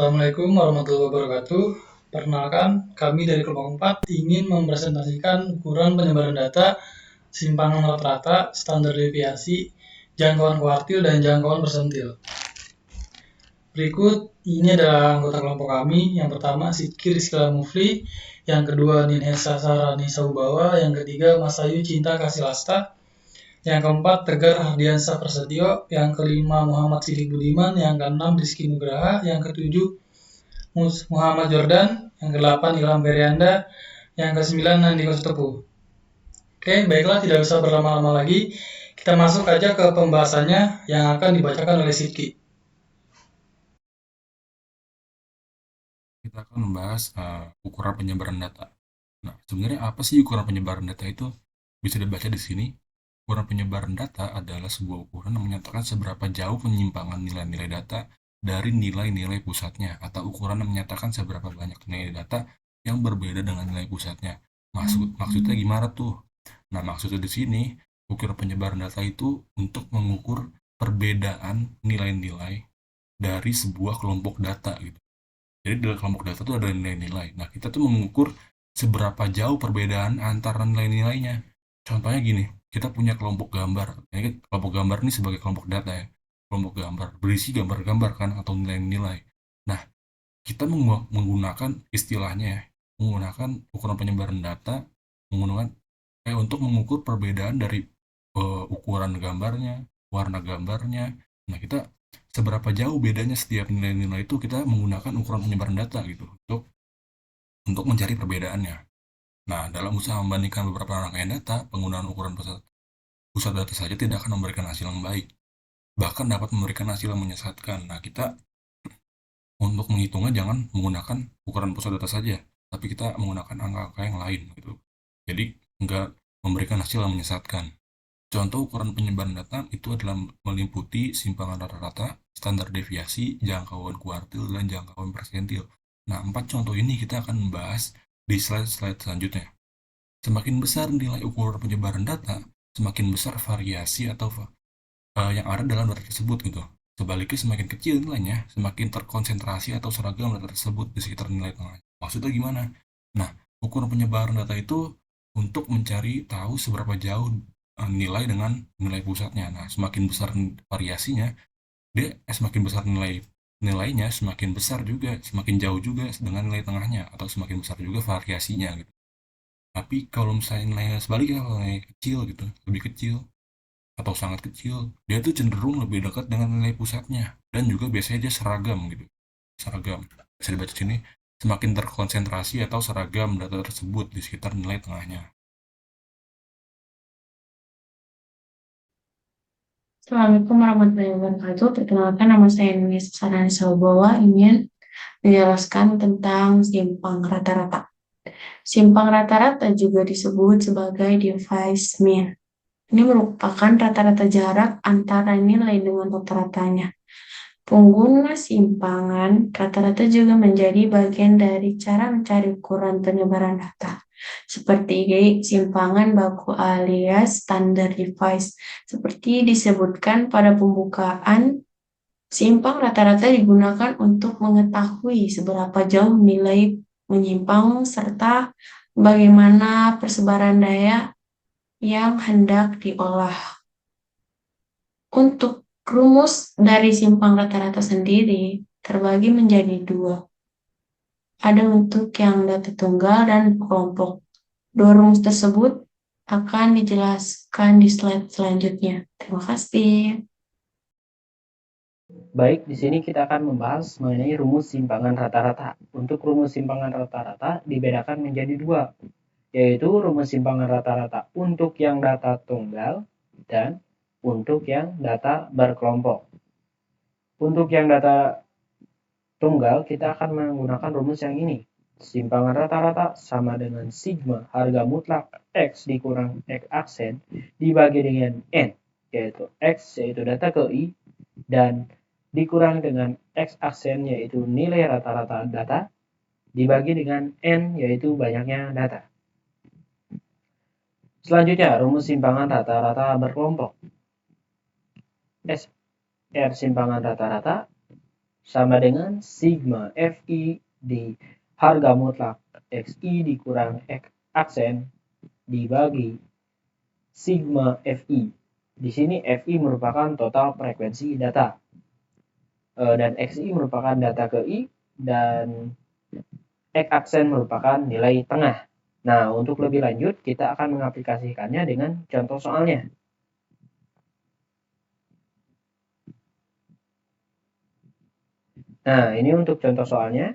Assalamualaikum warahmatullahi wabarakatuh. Perkenalkan, kami dari kelompok 4 ingin mempresentasikan ukuran penyebaran data, simpangan rata-rata, standar deviasi, jangkauan kuartil, dan jangkauan persentil. Berikut ini adalah anggota kelompok kami. Yang pertama Sidki Rizkyla Mufli, yang kedua Ninhesa Sarani Saubawa, yang ketiga Masayu Cinta Kasilasta, yang keempat Tegar Hardiansyah Prasetyo, yang kelima Muhammad Sidik Budiman, yang keenam Rizky Nugraha, yang ketujuh Muhammad Jordan, yang ke-8 Ilham Ferianda, yang ke-9 Nandi Kostopo. Oke, baiklah tidak usah berlama-lama lagi. Kita masuk aja ke pembahasannya yang akan dibacakan oleh Sidki. Kita akan membahas ukuran penyebaran data. Nah, sebenarnya apa sih ukuran penyebaran data itu? Bisa dibaca di sini. Ukuran penyebaran data adalah sebuah ukuran yang menyatakan seberapa jauh penyimpangan nilai-nilai data dari nilai-nilai pusatnya, atau ukuran yang menyatakan seberapa banyak nilai data yang berbeda dengan nilai pusatnya. Maksudnya gimana tuh? Nah, maksudnya di sini, ukuran penyebaran data itu untuk mengukur perbedaan nilai-nilai dari sebuah kelompok data gitu. Jadi dalam kelompok data itu ada nilai-nilai. Nah, kita tuh mengukur seberapa jauh perbedaan antara nilai-nilainya. Contohnya gini, kita punya kelompok gambar. Ini kelompok gambar ini sebagai kelompok data ya. Kelompok gambar berisi gambar-gambar kan atau nilai-nilai. Nah, kita menggunakan istilahnya ya, menggunakan ukuran penyebaran data, menggunakan untuk mengukur perbedaan dari ukuran gambarnya, warna gambarnya. Nah, kita seberapa jauh bedanya setiap nilai-nilai itu kita menggunakan ukuran penyebaran data gitu untuk mencari perbedaannya. Nah, dalam usaha membandingkan beberapa rangkaian data, penggunaan ukuran pusat data saja tidak akan memberikan hasil yang baik, bahkan dapat memberikan hasil yang menyesatkan. Nah, kita untuk menghitungnya jangan menggunakan ukuran pusat data saja, tapi kita menggunakan angka-angka yang lain gitu. Jadi nggak memberikan hasil yang menyesatkan. Contoh ukuran penyebaran data itu adalah meliputi simpangan rata-rata, standar deviasi, jangkauan kuartil, dan jangkauan persentil. Nah, 4 contoh ini kita akan membahas di slide-slide selanjutnya. Semakin besar nilai ukuran penyebaran data, semakin besar variasi atau yang ada dalam data tersebut gitu. Sebaliknya semakin kecil nilainya, semakin terkonsentrasi atau seragam data tersebut di sekitar nilai tengah. Maksudnya gimana? Nah, ukuran penyebaran data itu untuk mencari tahu seberapa jauh nilai dengan nilai pusatnya. Nah, semakin besar variasinya, semakin besar nilainya, semakin besar juga, semakin jauh juga dengan nilai tengahnya, atau semakin besar juga variasinya gitu. Tapi kalau misalnya nilainya sebaliknya, kalau nilai kecil gitu, lebih kecil, atau sangat kecil, dia tuh cenderung lebih dekat dengan nilai pusatnya, dan juga biasanya dia seragam gitu. Seragam. Bisa dibaca sini, semakin terkonsentrasi atau seragam data tersebut di sekitar nilai tengahnya. Assalamualaikum warahmatullahi wabarakatuh. Perkenalkan nama saya Nunis Sarani Saubawa ingin menjelaskan tentang simpang rata-rata. Simpang rata-rata juga disebut sebagai device mean. Ini merupakan rata-rata jarak antara nilai dengan rata-ratanya. Pengguna simpangan rata-rata juga menjadi bagian dari cara mencari ukuran penyebaran data, seperti simpangan baku alias standard device. Seperti disebutkan pada pembukaan, simpang rata-rata digunakan untuk mengetahui seberapa jauh nilai menyimpang serta bagaimana persebaran daya yang hendak diolah. Untuk rumus dari simpang rata-rata sendiri terbagi menjadi dua. Ada untuk yang data tunggal dan kelompok. Dua rumus tersebut akan dijelaskan di slide selanjutnya. Terima kasih. Baik, di sini kita akan membahas mengenai rumus simpangan rata-rata. Untuk rumus simpangan rata-rata dibedakan menjadi dua, yaitu rumus simpangan rata-rata untuk yang data tunggal dan untuk yang data berkelompok. Untuk yang data tunggal, kita akan menggunakan rumus yang ini. Simpangan rata-rata sama dengan sigma harga mutlak X dikurang X aksen dibagi dengan N, yaitu X yaitu data KI, dan dikurang dengan X aksen yaitu nilai rata-rata data, dibagi dengan N yaitu banyaknya data. Selanjutnya, rumus simpangan rata-rata berkelompok. SR simpangan rata-rata sama dengan sigma FI di harga mutlak XI dikurang X aksen dibagi sigma FI. Di sini FI merupakan total frekuensi data dan XI merupakan data ke I dan X aksen merupakan nilai tengah. Nah, untuk lebih lanjut kita akan mengaplikasikannya dengan contoh soalnya. Nah, ini untuk contoh soalnya.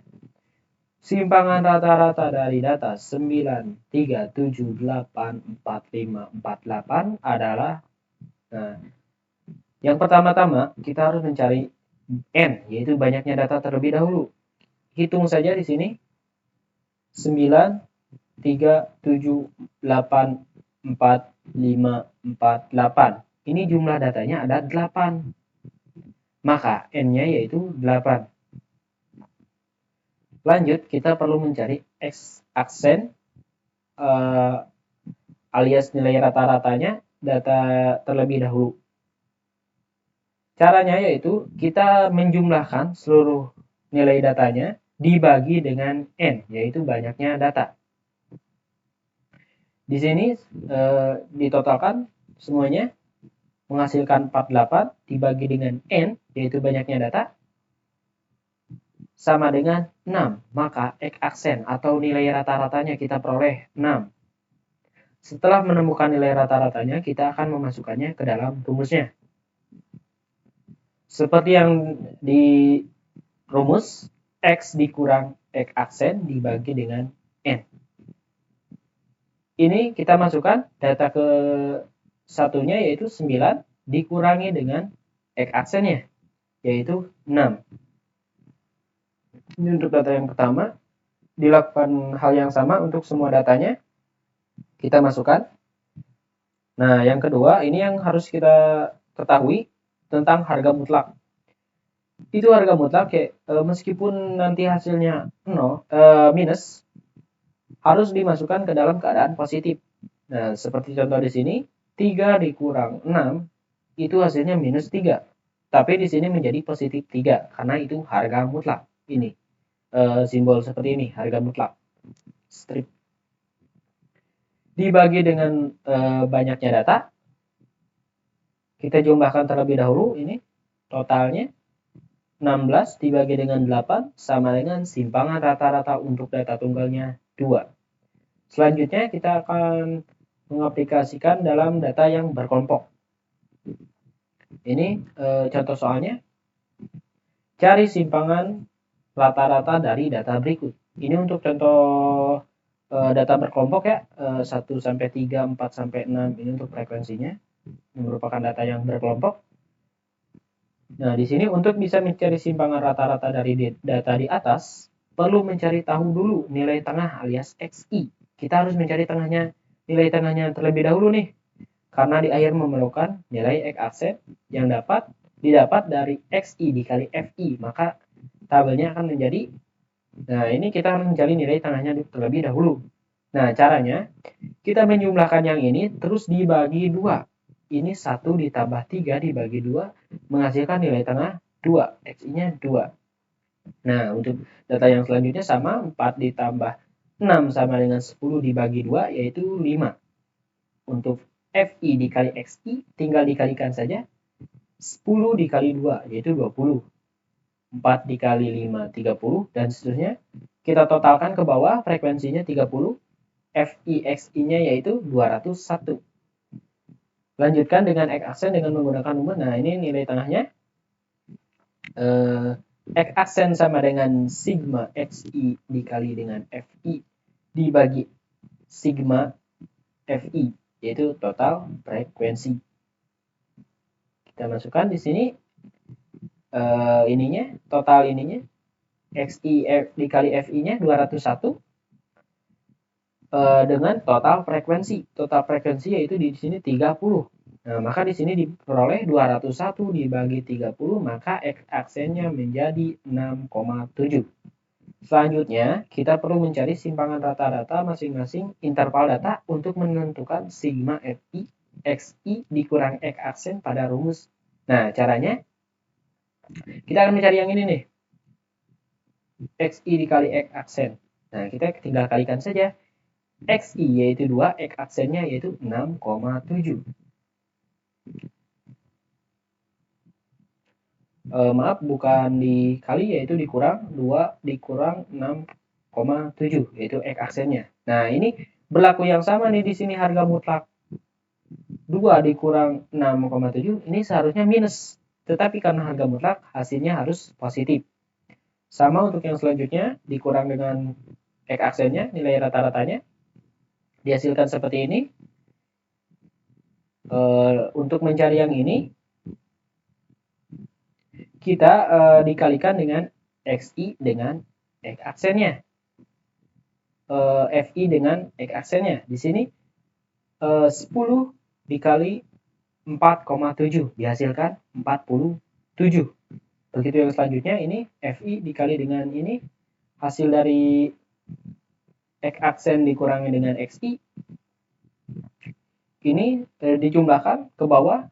Simpangan rata-rata dari data 9, 3, 7, 8, 4, 5, 4, 8 adalah, nah, yang pertama-tama kita harus mencari N, yaitu banyaknya data terlebih dahulu. Hitung saja di sini. 9, 3, 7, 8, 4, 5, 4, 8. Ini jumlah datanya ada 8. Maka N-nya yaitu 8. Lanjut, kita perlu mencari X aksen alias nilai rata-ratanya data terlebih dahulu. Caranya yaitu kita menjumlahkan seluruh nilai datanya dibagi dengan N, yaitu banyaknya data. Di sini ditotalkan semuanya menghasilkan 48 dibagi dengan N, yaitu banyaknya data, sama dengan 6. Maka X aksen atau nilai rata-ratanya kita peroleh 6. Setelah menemukan nilai rata-ratanya, kita akan memasukkannya ke dalam rumusnya. Seperti yang di rumus, X dikurang X aksen dibagi dengan N. Ini kita masukkan data ke satunya yaitu 9 dikurangi dengan X aksennya, yaitu 6. Ini untuk data yang pertama, dilakukan hal yang sama untuk semua datanya, kita masukkan. Nah, yang kedua, ini yang harus kita ketahui tentang harga mutlak. Itu harga mutlak ya, meskipun nanti hasilnya minus, harus dimasukkan ke dalam keadaan positif. Nah, seperti contoh di sini, 3 dikurang 6, itu hasilnya minus 3. Tapi di sini menjadi positif 3, karena itu harga mutlak. Ini. Simbol seperti ini, harga mutlak. Strip. Dibagi dengan banyaknya data. Kita jumlahkan terlebih dahulu ini. Totalnya 16 dibagi dengan 8 sama dengan simpangan rata-rata untuk data tunggalnya 2. Selanjutnya kita akan mengaplikasikan dalam data yang berkelompok. Ini contoh soalnya. Cari simpangan rata-rata dari data berikut. Ini untuk contoh data berkelompok ya, 1 sampai 3, 4 sampai 6 ini untuk frekuensinya. Ini merupakan data yang berkelompok. Nah, di sini untuk bisa mencari simpangan rata-rata dari data di atas, perlu mencari tahu dulu nilai tengah alias XI. Kita harus mencari nilai tengahnya terlebih dahulu nih. Karena di akhir memerlukan nilai X aksen yang didapat dari XI dikali FI, maka tabelnya akan menjadi, nah ini kita harus mencari nilai tengahnya terlebih dahulu. Nah, caranya kita menjumlahkan yang ini terus dibagi 2. Ini 1 ditambah 3 dibagi 2 menghasilkan nilai tengah 2, XI-nya 2. Nah, untuk data yang selanjutnya sama, 4 ditambah 6 sama dengan 10 dibagi 2 yaitu 5. Untuk FI dikali XI tinggal dikalikan saja, 10 dikali 2 yaitu 20. 4 dikali 5, 30, dan seterusnya. Kita totalkan ke bawah, frekuensinya 30, FI-XI-nya yaitu 201. Lanjutkan dengan X aksen dengan menggunakan rumus. Nah, ini nilai tengahnya. X aksen sama dengan sigma XI dikali dengan FI dibagi sigma FI, yaitu total frekuensi. Kita masukkan di sini ininya, total ininya, XI dikali FI-nya 201 dengan total frekuensi. Total frekuensi yaitu di sini 30. Nah, maka di sini diperoleh 201 dibagi 30, maka X aksennya menjadi 6,7. Selanjutnya, kita perlu mencari simpangan rata-rata masing-masing interval data untuk menentukan sigma FI XI dikurang X aksen pada rumus. Nah, caranya kita akan mencari yang ini nih. XI dikali X aksen. Nah, kita tinggal kalikan saja. XI yaitu 2, X aksennya yaitu 6,7. Maaf, bukan dikali, yaitu dikurang 2 dikurang 6,7, yaitu X aksennya. Nah, ini berlaku yang sama nih di sini, harga mutlak 2 dikurang 6,7 ini seharusnya minus. Tetapi karena harga mutlak, hasilnya harus positif. Sama untuk yang selanjutnya, dikurang dengan X aksennya, nilai rata-ratanya. Dihasilkan seperti ini. Untuk mencari yang ini, kita dikalikan dengan XI dengan X aksennya. FI dengan X aksennya. Di sini 10 dikali 4,7 dihasilkan 47. Begitu yang selanjutnya, ini FI dikali dengan ini, hasil dari X aksen dikurangi dengan XI. Ini dijumlahkan ke bawah,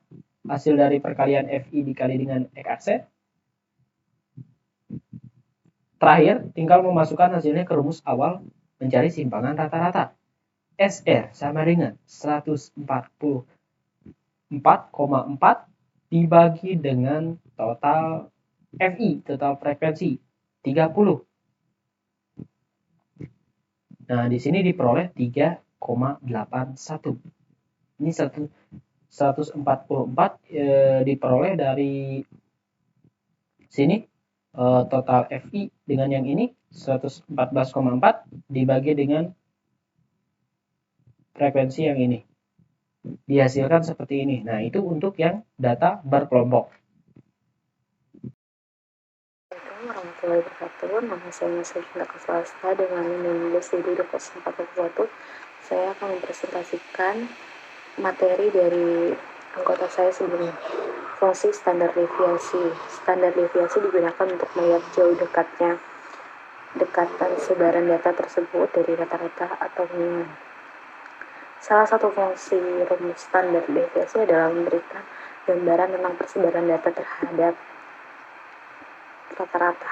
hasil dari perkalian FI dikali dengan X aksen. Terakhir, tinggal memasukkan hasilnya ke rumus awal mencari simpangan rata-rata. SR sama dengan 144,4 dibagi dengan total FI, total frekuensi 30. Nah, di sini diperoleh 3,81. Ini 144 diperoleh dari sini, total FI dengan yang ini 114,4 dibagi dengan frekuensi yang ini. Dihasilkan seperti ini. Nah, itu untuk yang data berkelompok. Assalamualaikum warahmatullahi wabarakatuh. Nama saya Cinta Kasih dengan NIM 12041. Saya akan mempresentasikan materi dari anggota saya sebelumnya. Fungsi standar deviasi. Standar deviasi digunakan untuk melihat jauh dekatan sebaran data tersebut dari rata-rata atau minimum. Salah satu fungsi rumus standar deviasi adalah memberikan gambaran tentang persebaran data terhadap rata-rata.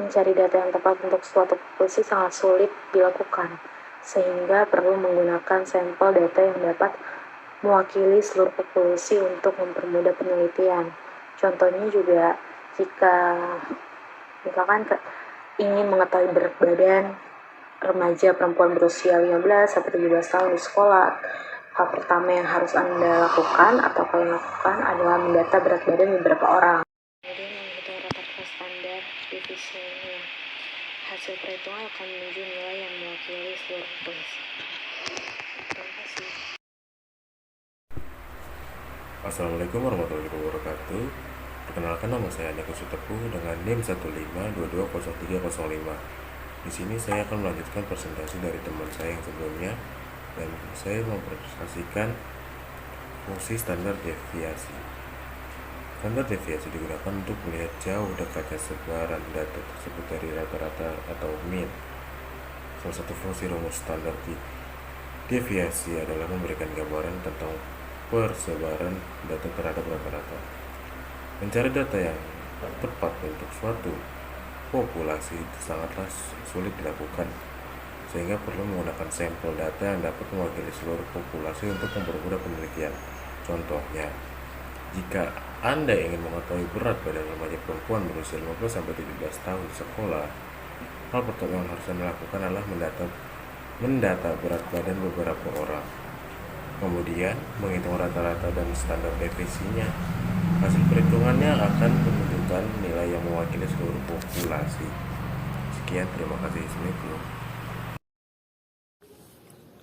Mencari data yang tepat untuk suatu populasi sangat sulit dilakukan, sehingga perlu menggunakan sampel data yang dapat mewakili seluruh populasi untuk mempermudah penelitian. Contohnya juga jika misalkan ingin mengetahui berat badan remaja perempuan berusia 15-17 tahun di sekolah, hal pertama yang harus Anda lakukan atau kalian lakukan adalah mendata berat badan beberapa orang. Kemudian menghitung rata-rata standar divisinya. Hasil perhitungan akan menuju nilai yang mewakili seluruh populasi. Terima kasih. Assalamualaikum warahmatullahi wabarakatuh. Perkenalkan, nama saya Andika Sutepu dengan NIM 152200305. Di sini saya akan melanjutkan presentasi dari teman saya yang sebelumnya, dan saya mempresentasikan fungsi standar deviasi. Standar deviasi digunakan untuk melihat jauh dekatnya sebaran data tersebut dari rata-rata atau mean. Salah satu fungsi rumus standar deviasi adalah memberikan gambaran tentang persebaran data terhadap rata-rata. Mencari data yang tepat untuk suatu populasi sangatlah sulit dilakukan, sehingga perlu menggunakan sampel data yang dapat mewakili seluruh populasi untuk mempermudah penelitian. Contohnya, jika Anda ingin mengetahui berat badan remaja perempuan berusia 15-17 tahun di sekolah, hal pertama yang harus Anda lakukan adalah mendata berat badan beberapa orang. Kemudian, menghitung rata-rata dan standar deviasinya. Hasil perhitungannya akan menunjukkan nilai yang mewakili seluruh populasi. Sekian, terima kasih.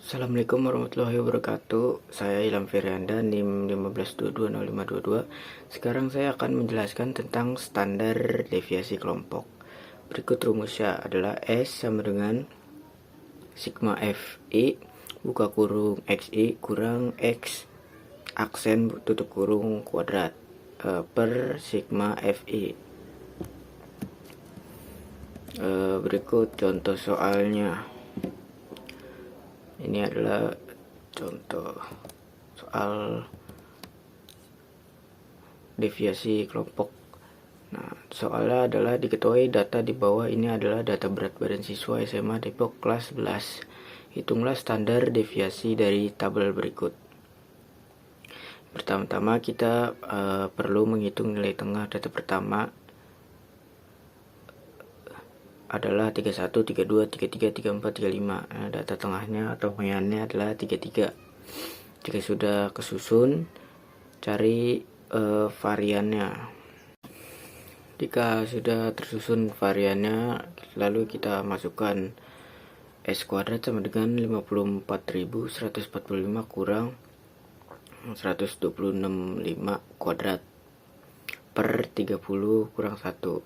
Assalamualaikum warahmatullahi wabarakatuh. Saya Ilham Firianda, NIM 15220522. Sekarang saya akan menjelaskan tentang standar deviasi kelompok. Berikut rumusnya adalah S sama dengan sigma FI buka kurung XI kurang X aksen tutup kurung kuadrat per sigma FI. Berikut contoh soalnya. Ini adalah contoh soal deviasi kelompok. Nah, soalnya adalah diketahui data di bawah ini adalah data berat badan siswa SMA Depok kelas 11. Hitunglah standar deviasi dari tabel berikut. Pertama-tama kita perlu menghitung nilai tengah. Data pertama adalah 31, 32, 33, 34, 35. Nah, data tengahnya atau pengennya adalah 33. Jika sudah kesusun, cari variannya. Jika sudah tersusun variannya, lalu kita masukkan S kuadrat sama dengan 54.145 kurang 126,5 kuadrat per 30 kurang 1.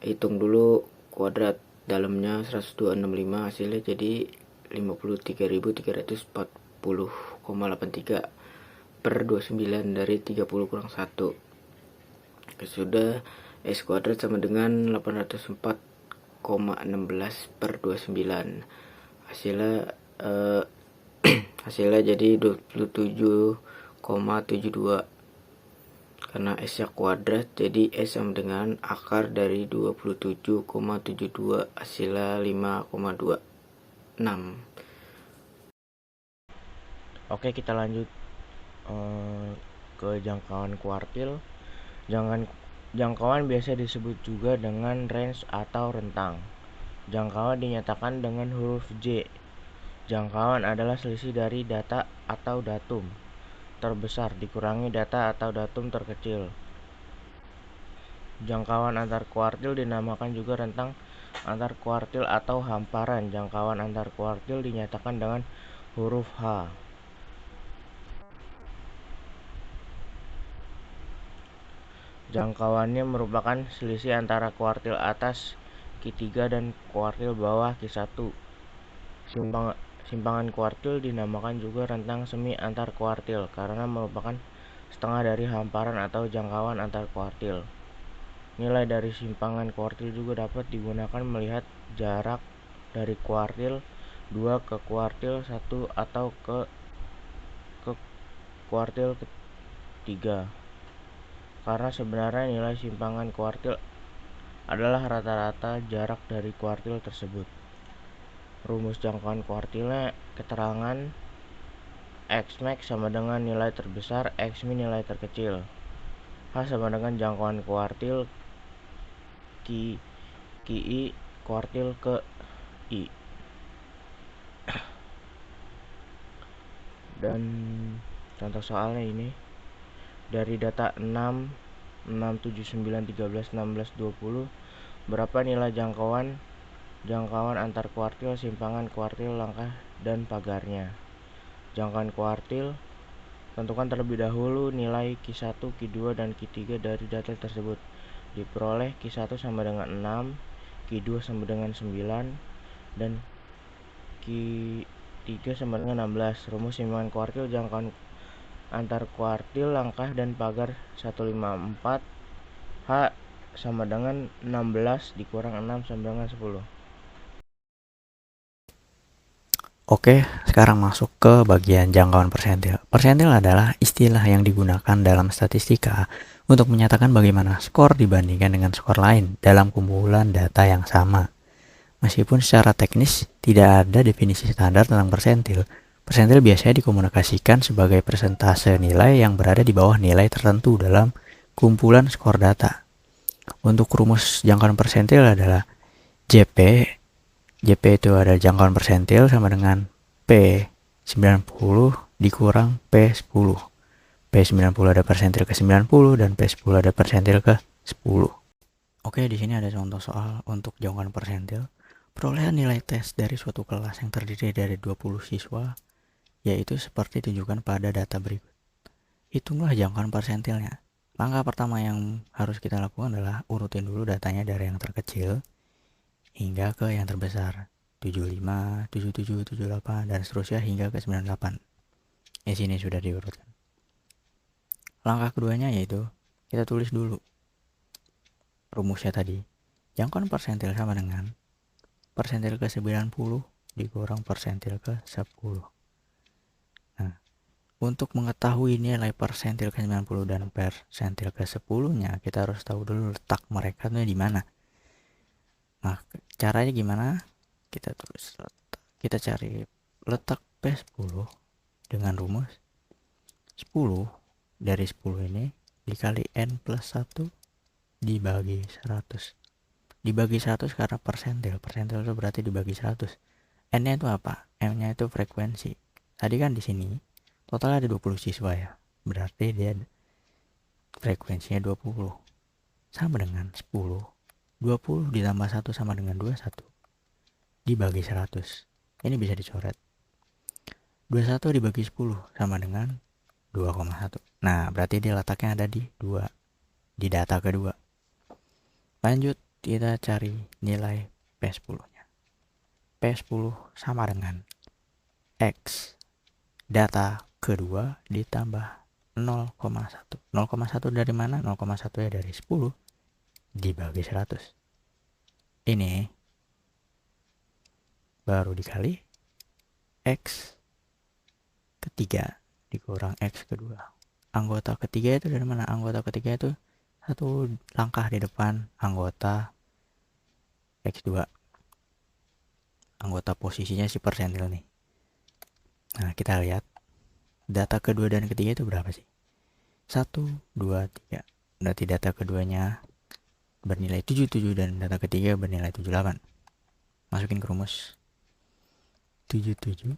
Hitung dulu kuadrat dalamnya 102,65, hasilnya jadi 53.340,83 per 29 dari 30 kurang 1. Sudah S kuadrat sama dengan 804,16 per 29. Hasilnya jadi 27,72. Karena S nya kuadrat, jadi S sama dengan akar dari 27,72, hasilnya 5,26. Oke, kita lanjut ke jangkauan kuartil. Jangkauan biasa disebut juga dengan range atau rentang. Jangkauan dinyatakan dengan huruf J. Jangkauan adalah selisih dari data atau datum terbesar dikurangi data atau datum terkecil. Jangkauan antar kuartil dinamakan juga rentang antar kuartil atau hamparan. Jangkauan antar kuartil dinyatakan dengan huruf H. Jangkauannya merupakan selisih antara kuartil atas Q3 dan kuartil bawah Q1. Simpangan kuartil dinamakan juga rentang semi antar kuartil karena merupakan setengah dari hamparan atau jangkauan antar kuartil. Nilai dari simpangan kuartil juga dapat digunakan melihat jarak dari kuartil 2 ke kuartil 1 atau ke kuartil ketiga. Karena sebenarnya nilai simpangan kuartil adalah rata-rata jarak dari kuartil tersebut. Rumus jangkauan kuartilnya keterangan Xmax sama dengan nilai terbesar, Xmin nilai terkecil. H sama dengan jangkauan kuartil QI kuartil ke I. Dan contoh soalnya ini dari data 6, 7, 9, 13, 16, 20 berapa nilai jangkauan antar kuartil, simpangan kuartil, langkah, dan pagarnya. Jangkauan kuartil, tentukan terlebih dahulu nilai Q1, Q2, dan Q3 dari data tersebut. Diperoleh Q1 sama dengan 6, Q2 sama dengan 9, dan Q3 sama dengan 16. Rumus simpangan kuartil jangkauan antar kuartil, langkah, dan pagar 154. H sama dengan 16 dikurang 6 sama dengan 10. Oke, sekarang masuk ke bagian jangkauan persentil. Persentil adalah istilah yang digunakan dalam statistika untuk menyatakan bagaimana skor dibandingkan dengan skor lain dalam kumpulan data yang sama. Meskipun secara teknis tidak ada definisi standar tentang persentil, persentil biasanya dikomunikasikan sebagai persentase nilai yang berada di bawah nilai tertentu dalam kumpulan skor data. Untuk rumus jangkauan persentil adalah JP itu ada jangkauan persentil sama dengan P90 dikurang P10. P90 ada persentil ke 90 dan P10 ada persentil ke 10. Oke, di sini ada contoh soal untuk jangkauan persentil. Perolehan nilai tes dari suatu kelas yang terdiri dari 20 siswa yaitu seperti ditunjukkan pada data berikut. Hitunglah jangkauan persentilnya. Langkah pertama yang harus kita lakukan adalah urutin dulu datanya dari yang terkecil hingga ke yang terbesar, 75, 77, 78, dan seterusnya hingga ke 98. Di sini sudah diurutkan. Langkah keduanya yaitu kita tulis dulu rumusnya tadi. Jangkauan persentil sama dengan persentil ke 90 dikurang persentil ke 10. Nah, Untuk mengetahui nilai persentil ke 90 dan persentil ke 10-nya, kita harus tahu dulu letak mereka tuh di mana. Nah, caranya gimana? Kita tulis letak. Kita cari letak P10 dengan rumus 10 dari 10 ini dikali N plus 1 dibagi 100. Dibagi 100 karena persentil. Persentil itu berarti dibagi 100. N-nya itu apa? M-nya itu frekuensi. Tadi kan di sini total ada 20 siswa ya. Berarti dia frekuensinya 20. Sama dengan 10. 20 ditambah 1 sama dengan 21. Dibagi 100. Ini bisa dicoret. 21 dibagi 10 sama dengan 2,1. Nah, berarti dia letaknya ada di 2. Di data kedua. Lanjut, kita cari nilai P10-nya. P10 sama dengan X data kedua ditambah 0,1. 0,1 dari mana? 0,1 ya dari 10 dibagi 100. Ini baru dikali X ketiga dikurang X kedua. Anggota ketiga itu dari mana? Anggota ketiga itu satu langkah di depan anggota X2. Anggota posisinya si persentil nih. Nah, kita lihat data kedua dan ketiga itu berapa sih? 1, 2, 3. Berarti data keduanya bernilai 77 dan data ketiga bernilai 78. Masukin ke rumus. 77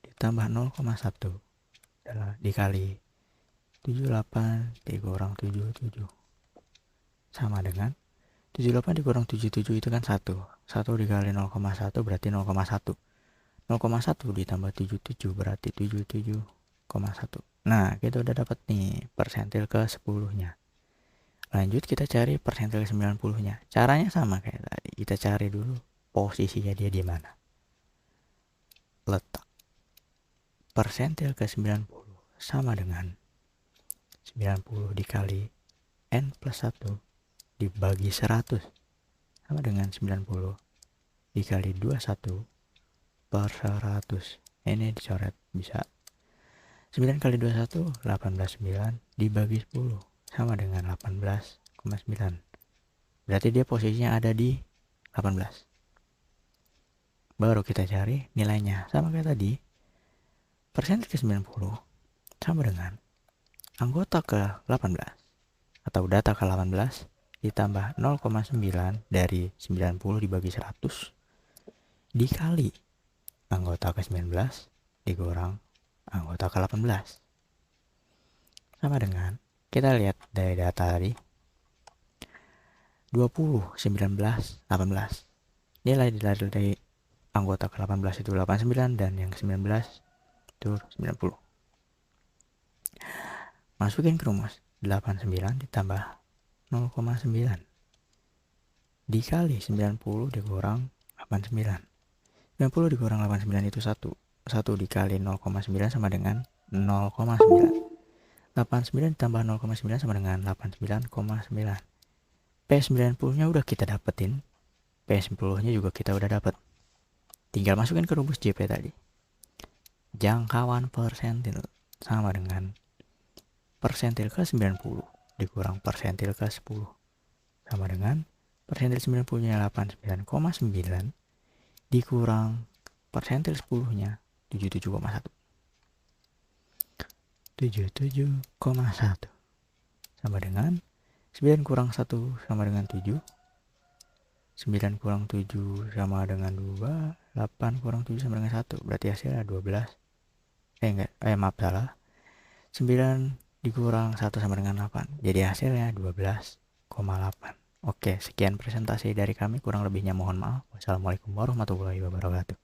ditambah 0,1 dikali 78 dikurang 77 sama dengan 78 dikurang 77 itu kan 1 dikali 0,1 berarti 0,1. 0,1 ditambah 77 berarti 77,1. Nah, kita udah dapat nih persentil ke 10-nya. Lanjut kita cari persentil ke 90-nya. Caranya sama kayak tadi. Kita cari dulu posisinya dia di mana. Letak persentil ke 90 sama dengan 90 dikali N plus 1 dibagi 100 sama dengan 90 dikali 21 per 100. Ini dicoret bisa. 9 kali 21 18, 9 dibagi 10 sama dengan 18,9. Berarti dia posisinya ada di 18. Baru kita cari nilainya. Sama kayak tadi. Persentil ke 90 sama dengan anggota ke 18 atau data ke 18 ditambah 0,9 dari 90 dibagi 100 dikali anggota ke 19 dikurang anggota ke 18. Sama dengan kita lihat dari data tadi 20, 19, 18. Nilai dari anggota ke 18 itu 89 dan yang 19 itu 90. Masukin ke rumus 89 ditambah 0,9 dikali 90 dikurang 89. 90 dikurang 89 itu 1 dikali 0,9 sama dengan 0,9. 89 ditambah 0,9 sama dengan 89,9. P90 nya udah kita dapetin. P10 nya juga kita udah dapet. Tinggal masukin ke rumus JP tadi. Jangkauan persentil sama dengan persentil ke 90 dikurang persentil ke 10 sama dengan persentil 90 nya 89,9 dikurang persentil 10 nya 77,1. 77,1 sama dengan 9 kurang 1 sama dengan 7. 9 kurang 7 sama dengan 2. 8 kurang 7 sama dengan 1. Berarti hasilnya 12. Maaf salah. 9 dikurang 1 sama dengan 8. Jadi hasilnya 12,8. Oke, sekian presentasi dari kami. Kurang lebihnya mohon maaf. Wassalamualaikum warahmatullahi wabarakatuh.